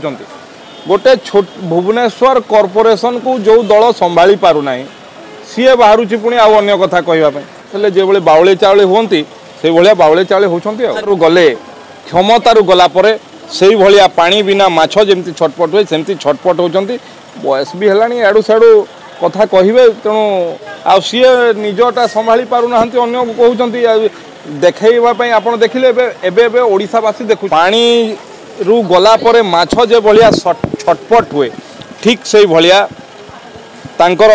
गोटे भुवनेश्वर कॉर्पोरेशन को जो दल संभाली पारना सी बाहर पुणी आउ कथा कहवाई जो भाई बाउले चाउले हमें से भाया बाउले चाउले होती गले क्षमतार गलापर से भाया पानी बिना माछ जमी छटपट हुए सेमती छटपट होती बयस भी है आड़ू साड़ू कथा कहे तेणु आ सी निजटा संभाली पारना अगर कहते देखा आप देखिले ओडावासी देखु पानी रु गला परे माछ जे भलिया छटपट हुए ठीक से भलिया तांकर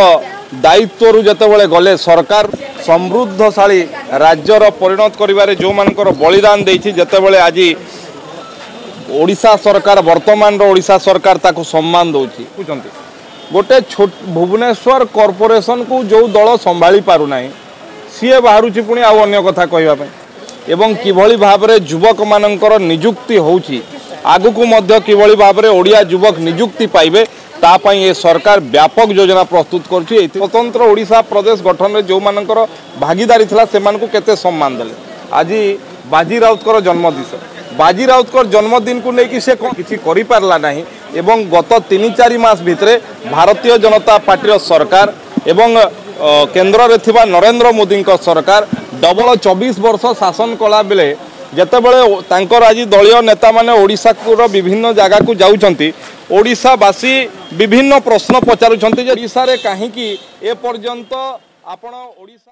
दायित्व रु जतेबेले गले सरकार समृद्धशाली राज्यर परिणत करिबारे जो मानकर बलिदान देछि जतेबेले आज ओडिशा सरकार वर्तमान ओडिशा सरकार ताको सम्मान दउछि बुझंती गोटे भुवनेश्वर कॉर्पोरेशन को जो दल संभाली पारुना सी बाहर पुणी आउ कथा कहवाई एवं किभली भाव में युवक मानकर निजुक्ति होउछि आगु मध्य किभली भाव में ओडिया युवक निजुक्ति पाइबे तापाई ये सरकार व्यापक योजना प्रस्तुत करुछि स्वतंत्र ओडिशा प्रदेश गठन में जो मानकर भागीदारी थिला सेमान को केते सम्मान देले आज बाजी राउतर जन्मदिन बाजी राउतर जन्मदिन को लेकिन से किसी करि पारला नाही एवं गत 3-4 मास भितरे भारतीय जनता पार्टी सरकार एवं केंद्र रे थिबा नरेंद्र मोदी सरकार डबल 24 वर्ष शासन कला बेले जेतेबेले तांकर आज दलीय नेता माने ओडिशा को विभिन्न जगह को जाउछंती ओडिशावासी विभिन्न प्रश्न पचारुछंती जे ओडिशा रे काहे कि ए पर्यंत आपण ओडिशा